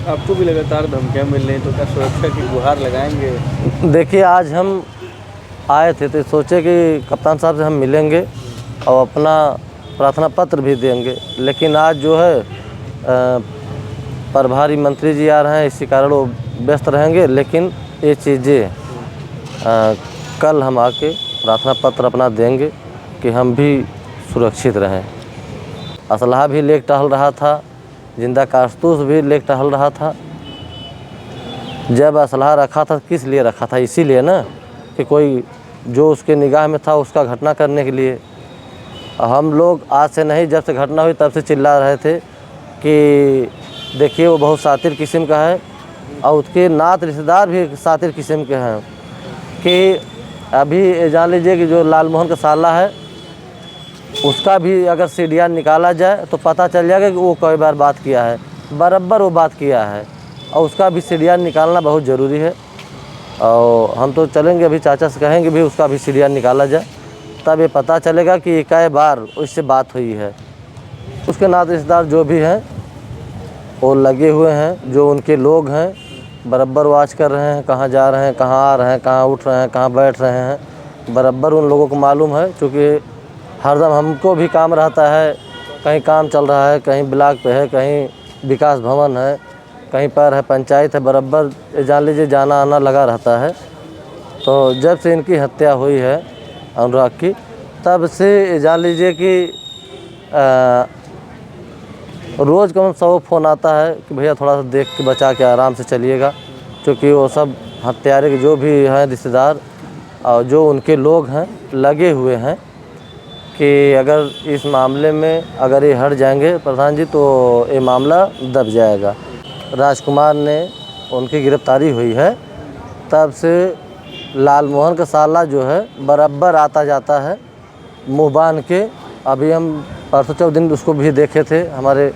आपको भी लगातार धमकियाँ मिल रही हैं, तो क्या सुरक्षा की गुहार लगाएंगे? देखिए, आज हम आए थे तो सोचे कि कप्तान साहब से हम मिलेंगे और अपना प्रार्थना पत्र भी देंगे, लेकिन आज जो है प्रभारी मंत्री जी आ रहे हैं, इसी कारण वो व्यस्त रहेंगे। लेकिन ये चीज़ें कल हम आके प्रार्थना पत्र अपना देंगे कि हम भी सुरक्षित रहें। असलहा भी लेके टहल रहा था, जिंदा कारतूस भी लेके टहल रहा था। जब असलहा रखा था किस लिए रखा था? इसीलिए ना कि कोई जो उसके निगाह में था उसका घटना करने के लिए। हम लोग आज से नहीं, जब से घटना हुई तब से चिल्ला रहे थे कि देखिए वो बहुत शातिर किस्म का है और उसके नात रिश्तेदार भी शातिर किस्म के हैं। कि अभी जान लीजिए कि जो लालमोहन का साला है उसका भी अगर सीढ़ियाँ निकाला जाए तो पता चल जाएगा कि वो कई बार बात किया है, बराबर वो बात किया है, और उसका भी सीढ़ियाँ निकालना बहुत ज़रूरी है। और हम तो चलेंगे, अभी चाचा से कहेंगे भी उसका भी सीढ़ियाँ निकाला जाए, तब ये पता चलेगा कि कई बार उससे बात हुई है। उसके नाते रिश्तेदार जो भी हैं वो लगे हुए हैं, जो उनके लोग हैं बराबर वाच कर रहे हैं, कहाँ जा रहे हैं, कहाँ आ रहे हैं, कहाँ उठ रहे हैं, कहाँ बैठ रहे हैं, बराबर उन लोगों को मालूम है। चूँकि हरदम हमको भी काम रहता है, कहीं काम चल रहा है, कहीं ब्लॉक पे है, कहीं विकास भवन है, कहीं पर है पंचायत है, बराबर जान लीजिए जाना आना लगा रहता है। तो जब से इनकी हत्या हुई है अनुराग की, तब से जान लीजिए कि रोज़ कम 100 फ़ोन आता है कि भैया थोड़ा सा देख के बचा के आराम से चलिएगा। क्योंकि वो सब हत्यारे के जो भी हैं रिश्तेदार और जो उनके लोग हैं लगे हुए हैं कि अगर इस मामले में अगर ये हट जाएंगे प्रधान जी तो ये मामला दब जाएगा। राजकुमार ने उनकी गिरफ्तारी हुई है, तब से लालमोहन का साला जो है बराबर आता जाता है मुँह बांध के। अभी हम परसों चौथ दिन उसको भी देखे थे, हमारे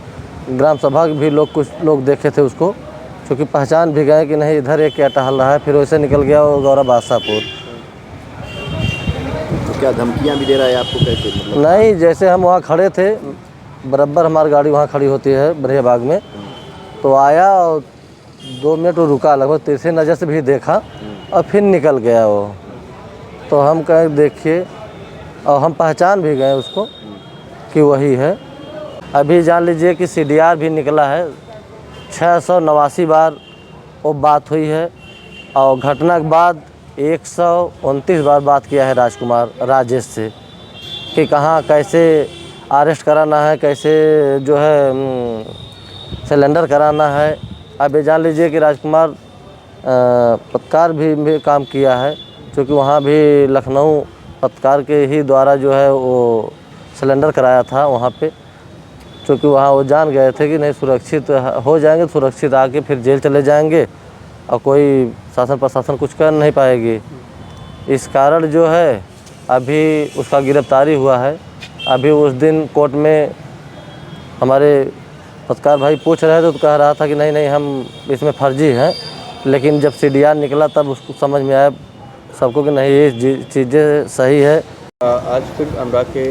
ग्राम सभा के भी लोग, कुछ लोग देखे थे उसको, क्योंकि पहचान भी गए कि नहीं इधर एक क्या टहल रहा है। फिर वैसे निकल गया वो गौरव बादशाहपुर। तो क्या धमकियाँ भी दे रहा है आपको? कैसे मतलब? नहीं, जैसे हम वहाँ खड़े थे, बराबर हमारी गाड़ी वहाँ खड़ी होती है बरिया बाग में, तो आया और 2 मिनट वो रुका, लगभग तीसरी नज़र से भी देखा और फिर निकल गया वो। तो हम कहें देखिए, और हम पहचान भी गए उसको कि वही है। अभी जान लीजिए कि CDR भी निकला है, 689 बार वो बात हुई है, और घटना के बाद 129 बार बात किया है राजकुमार राजेश से कि कहाँ कैसे अरेस्ट कराना है, कैसे जो है सिलेंडर कराना है। अब ये जान लीजिए कि राजकुमार पत्रकार भी काम किया है, क्योंकि वहाँ भी लखनऊ पत्रकार के ही द्वारा जो है वो सिलेंडर कराया था वहाँ पे। क्योंकि वहाँ वो जान गए थे कि नहीं सुरक्षित हो जाएंगे, सुरक्षित आके फिर जेल चले जाएंगे और कोई शासन प्रशासन कुछ कर नहीं पाएगी। इस कारण जो है अभी उसका गिरफ्तारी हुआ है। अभी उस दिन कोर्ट में हमारे पत्रकार भाई पूछ रहे थे तो कह रहा था कि नहीं हम इसमें फर्जी हैं, लेकिन जब CDR निकला तब उसको समझ में आया सबको कि नहीं ये चीज़ें सही है। आज फिर अनुराग के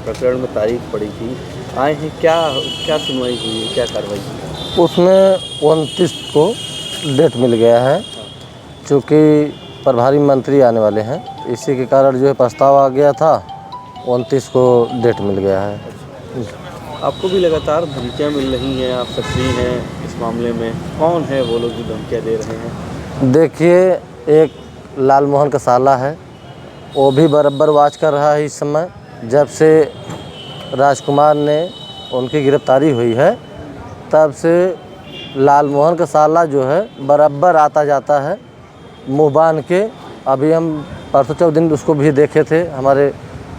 प्रकरण में तारीख पड़ी थी, आए हैं, क्या सुनवाई हुई है, क्या कार्रवाई हुई? उसमें 29 को डेट मिल गया है, क्योंकि प्रभारी मंत्री आने वाले हैं, इसी के कारण जो है प्रस्ताव आ गया था, 29 को डेट मिल गया है। आपको भी लगातार धमकियाँ मिल रही हैं, आप सक्रिय हैं इस मामले में, कौन है वो लोग जो धमकियाँ दे रहे हैं? देखिए, एक लालमोहन का साला है, वो भी बराबर वाच कर रहा है इस समय। जब से राजकुमार ने उनकी गिरफ्तारी हुई है, तब से लालमोहन का साला जो है बराबर आता जाता है मुँह बांध के। अभी हम परसों चौथ दिन उसको भी देखे थे, हमारे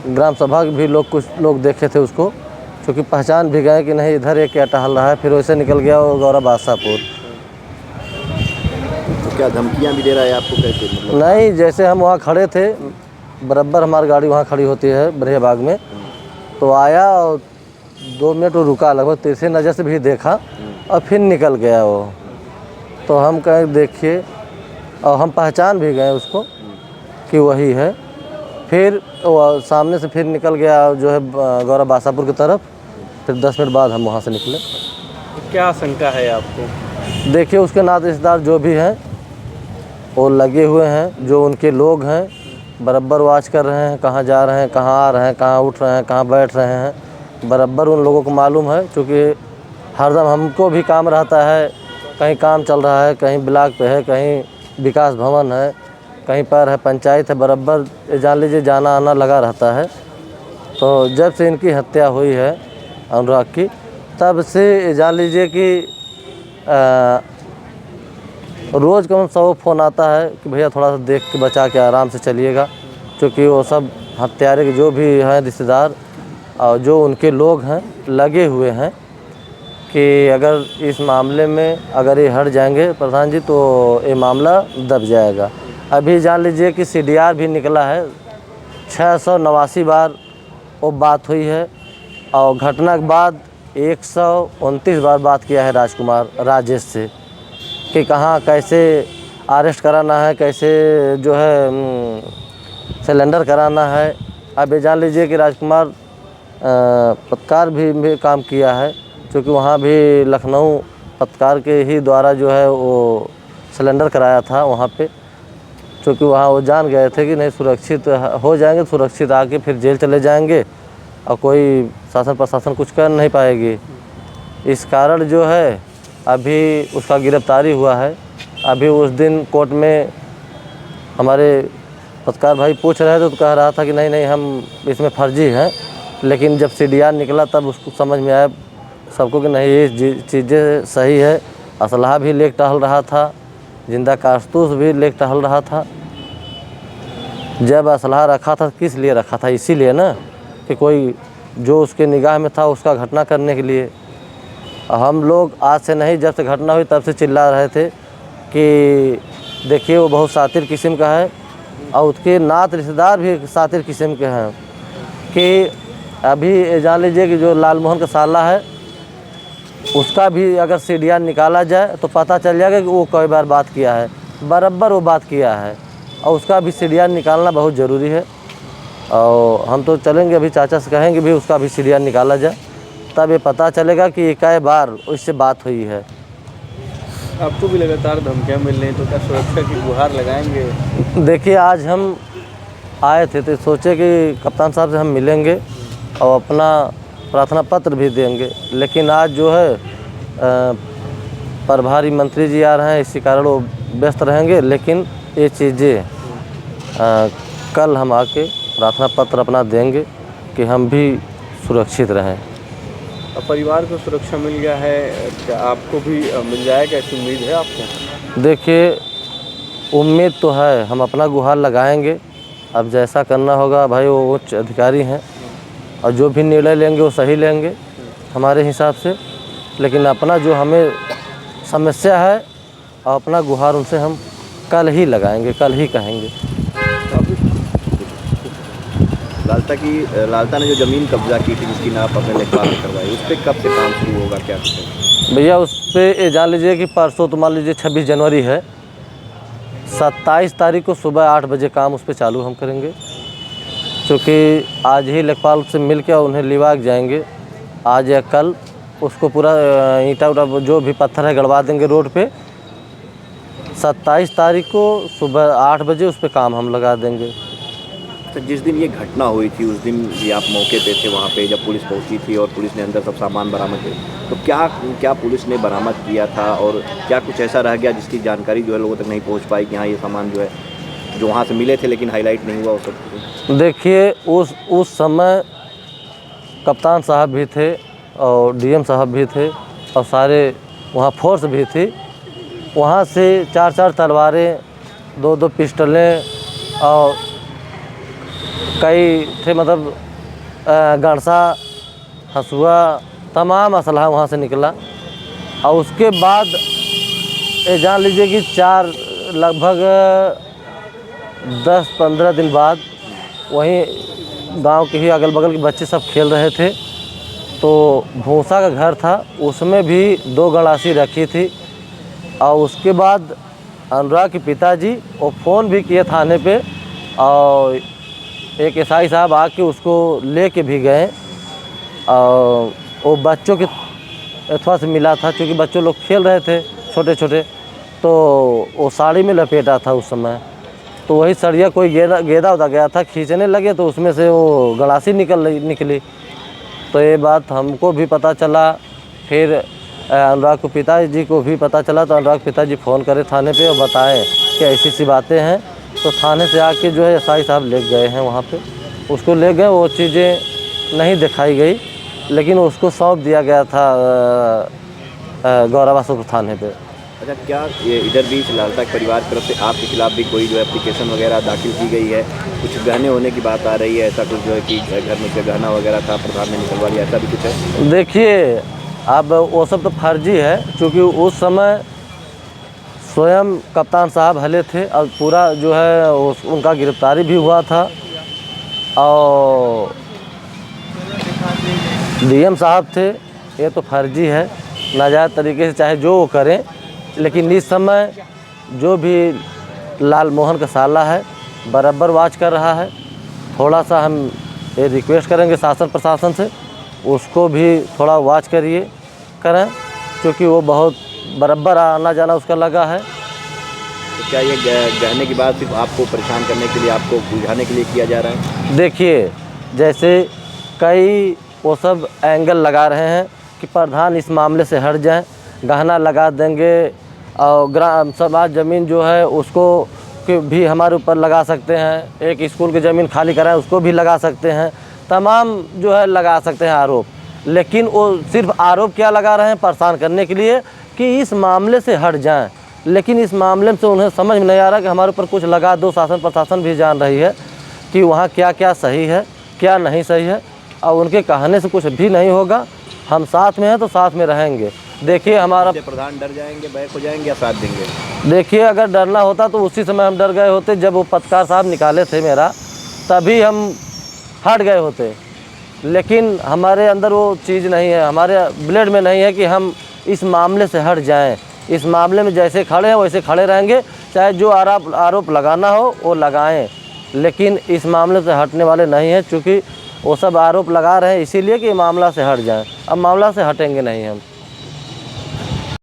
ग्राम सभा के भी लोग, कुछ लोग देखे थे उसको, क्योंकि पहचान भी गए कि नहीं इधर एक क्या टहल रहा है। फिर वैसे निकल गया वो गौरव बादशाहपुर। तो क्या धमकियाँ भी दे रहा है आपको? कैसे मतलब? नहीं, जैसे हम वहाँ खड़े थे, बराबर हमारी गाड़ी वहाँ खड़ी होती है बरिया बाग में, तो आया और 2 मिनट वो रुका, लगभग तीसरी नज़र से भी देखा और फिर निकल गया वो। तो हम कहें देखिए, और हम पहचान भी गए उसको कि वही है। फिर वो सामने से फिर निकल गया जो है गौरव बादशाहपुर की तरफ। फिर 10 मिनट बाद हम वहाँ से निकले। क्या आशंका है आपको? देखिए उसके नाते रिश्तेदार जो भी हैं वो लगे हुए हैं, जो उनके लोग हैं बराबर वॉच कर रहे हैं, कहाँ जा रहे हैं, कहाँ आ रहे हैं, कहाँ उठ रहे हैं, कहाँ बैठ रहे हैं, बराबर उन लोगों को मालूम है। क्योंकि हरदम हमको भी काम रहता है, कहीं काम चल रहा है, कहीं ब्लॉक पे है, कहीं विकास भवन है, कहीं पर है पंचायत है, बराबर जान लीजिए जाना आना लगा रहता है। तो जब से इनकी हत्या हुई है अनुराग की, तब से जान लीजिए कि रोज़ कम 100 फ़ोन आता है कि भैया थोड़ा सा देख के बचा के आराम से चलिएगा। क्योंकि वो सब हत्यारे के जो भी हैं रिश्तेदार और जो उनके लोग हैं लगे हुए हैं कि अगर इस मामले में अगर ये हट जाएंगे प्रधान जी तो ये मामला दब जाएगा। अभी जान लीजिए कि CDR भी निकला है, 689 बार वो बात हुई है और घटना के बाद 129 बार बात किया है राजेश से कि कहाँ कैसे अरेस्ट कराना है, कैसे जो है सिलेंडर कराना है। अब ये जान लीजिए कि राजकुमार पत्रकार भी काम किया है, क्योंकि वहाँ भी लखनऊ पत्रकार के ही द्वारा जो है वो सिलेंडर कराया था वहाँ पे। क्योंकि वहाँ वो जान गए थे कि नहीं सुरक्षित हो जाएंगे, सुरक्षित आके फिर जेल चले जाएंगे और कोई शासन प्रशासन कुछ कर नहीं पाएगी। इस कारण जो है अभी उसका गिरफ्तारी हुआ है। अभी उस दिन कोर्ट में हमारे पत्रकार भाई पूछ रहे थे तो कह रहा था कि नहीं हम इसमें फर्जी हैं, लेकिन जब CDR निकला तब उसको समझ में आया सबको कि नहीं ये चीज़ें सही है। असलहा भी लेके टहल रहा था, जिंदा कारतूस भी लेके टहल रहा था। जब असलहा रखा था किस लिए रखा था? इसीलिए ना कि कोई जो उसके निगाह में था उसका घटना करने के लिए। हम लोग आज से नहीं, जब से घटना हुई तब से चिल्ला रहे थे कि देखिए वो बहुत शातिर किस्म का है और उसके नात रिश्तेदार भी शातिर किस्म के हैं। कि अभी जान लीजिए कि जो लालमोहन का साला है उसका भी अगर CDR निकाला जाए तो पता चल जाएगा कि वो कई बार बात किया है, बराबर वो बात किया है और उसका भी CDR निकालना बहुत ज़रूरी है। और हम तो चलेंगे, अभी चाचा से कहेंगे भी उसका भी CDR निकाला जाए, तब ये पता चलेगा कि कई बार उससे बात हुई है। आपको भी लगातार धमकियाँ मिल रही हैं, तो क्या सुरक्षा की गुहार लगाएंगे? देखिए आज हम आए थे तो सोचे कि कप्तान साहब से हम मिलेंगे और अपना प्रार्थना पत्र भी देंगे, लेकिन आज जो है प्रभारी मंत्री जी आ रहे हैं, इसी कारण वो व्यस्त रहेंगे। लेकिन ये चीज़ें कल हम आके प्रार्थना पत्र अपना देंगे कि हम भी सुरक्षित रहें। अब परिवार को सुरक्षा मिल गया है, क्या आपको भी मिल जाएगा, ऐसी उम्मीद है आपको? देखिए उम्मीद तो है, हम अपना गुहार लगाएंगे। अब जैसा करना होगा भाई, वो उच्च अधिकारी हैं और जो भी निर्णय लेंगे वो सही लेंगे हमारे हिसाब से। लेकिन अपना जो हमें समस्या है और अपना गुहार उनसे हम कल ही लगाएंगे, कल ही कहेंगे। लालता ने जो ज़मीन कब्जा की थी जिसकी नाप अपने लेखपाल ने करवाई, उस पर कब से काम शुरू होगा, क्या कहते भैया? उस पर जान लीजिए कि परसों तो मान लीजिए 26 जनवरी है, 27 तारीख को सुबह 8 बजे काम उस पर चालू हम करेंगे। क्योंकि आज ही लेखपाल से मिल के उन्हें लिवा के जाएंगे, आज या कल उसको पूरा ईंटा उटा जो भी पत्थर है गड़वा देंगे रोड पे। 27 तारीख को सुबह 8 बजे उस पर काम हम लगा देंगे। तो जिस दिन ये घटना हुई थी उस दिन भी आप मौके पे थे वहाँ पे, जब पुलिस पहुँची थी और पुलिस ने अंदर सब सामान बरामद किया, तो क्या पुलिस ने बरामद किया था और क्या कुछ ऐसा रह गया जिसकी जानकारी जो है लोगों तक नहीं पहुँच पाई कि हाँ ये सामान जो है जो वहाँ से मिले थे लेकिन हाईलाइट नहीं हुआ? सब देखिए उस समय कप्तान साहब भी थे और DM साहब भी थे और सारे वहाँ फोर्स भी थी। वहाँ से 4-4 तलवारें, 2-2 पिस्टलें और कई थे, मतलब गणसा, हंसुआ, तमाम असलहा वहाँ से निकला। और उसके बाद ये जान लीजिए कि लगभग 10-15 दिन बाद वहीं गांव के ही अगल बगल के बच्चे सब खेल रहे थे, तो भूसा का घर था, उसमें भी 2 गड़ासी रखी थी। और उसके बाद अनुराग के पिताजी वो फ़ोन भी किए थाने पे और एक SI साहब आके उसको लेके भी गए और वो बच्चों के थोड़ा से मिला था, क्योंकि बच्चों लोग खेल रहे थे छोटे छोटे, तो वो साड़ी में लपेटा था उस समय। तो वही सरिया कोई गेदा उदा गया था, खींचने लगे तो उसमें से वो गड़ासी निकली। तो ये बात हमको भी पता चला, फिर अनुराग को पिताजी को भी पता चला। तो अनुराग पिताजी फ़ोन करे थाने पे और बताएं कि ऐसी सी बातें हैं। तो थाने से आके जो है एसआई साहब ले गए हैं वहाँ पे, उसको ले गए। वो चीज़ें नहीं दिखाई गई, लेकिन उसको सौंप दिया गया था गौरवासुर थाने पे। अच्छा, क्या ये इधर भी लालता के परिवार की तरफ से आपके खिलाफ भी कोई जो है एप्लीकेशन वगैरह दाखिल की गई है? कुछ गहने होने की बात आ रही है, ऐसा कुछ जो है कि घर में से गहना वगैरह था, प्रधान ने निकलवा लिया, ऐसा भी कुछ है? देखिए, अब वो सब तो फर्जी है, क्योंकि उस समय स्वयं कप्तान साहब हले थे और पूरा जो है उनका गिरफ्तारी भी हुआ था। और डीएम साहब थे। ये तो फर्जी है, नाजायज़ तरीके से चाहे जो वो करें। लेकिन इस समय जो भी लाल मोहन का साला है बराबर वाच कर रहा है। थोड़ा सा हम ये रिक्वेस्ट करेंगे शासन प्रशासन से, उसको भी थोड़ा वाच करें, क्योंकि वो बहुत बराबर आना जाना उसका लगा है। तो क्या ये गहने की बात सिर्फ आपको परेशान करने के लिए, आपको बुझाने के लिए किया जा रहा है? देखिए, जैसे कई वो सब एंगल लगा रहे हैं कि प्रधान इस मामले से हट जाएं, गहना लगा देंगे और ग्राम समाज ज़मीन जो है उसको भी हमारे ऊपर लगा सकते हैं, एक स्कूल की ज़मीन खाली कराएं उसको भी लगा सकते हैं, तमाम जो है लगा सकते हैं आरोप। लेकिन वो सिर्फ आरोप क्या लगा रहे हैं, परेशान करने के लिए कि इस मामले से हट जाएं। लेकिन इस मामले से उन्हें समझ में नहीं आ रहा कि हमारे ऊपर कुछ लगा दो। शासन प्रशासन भी जान रही है कि वहाँ क्या क्या सही है, क्या नहीं सही है, और उनके कहने से कुछ भी नहीं होगा। हम साथ में हैं तो साथ में रहेंगे। देखिए, हमारा प्रधान डर जाएंगे, बैक हो जाएंगे या साथ देंगे? देखिए, अगर डरना होता तो उसी समय हम डर गए होते। जब वो पत्रकार साहब निकाले थे मेरा, तभी हम हट गए होते। लेकिन हमारे अंदर वो चीज़ नहीं है, हमारे ब्लड में नहीं है कि हम इस मामले से हट जाएं। इस मामले में जैसे खड़े हैं वैसे खड़े रहेंगे, चाहे जो आरोप लगाना हो वो लगाएं। लेकिन इस मामले से हटने वाले नहीं हैं, चूँकि वो सब आरोप लगा रहे हैं इसीलिए कि मामला से हट जाएं। अब मामला से हटेंगे नहीं हम।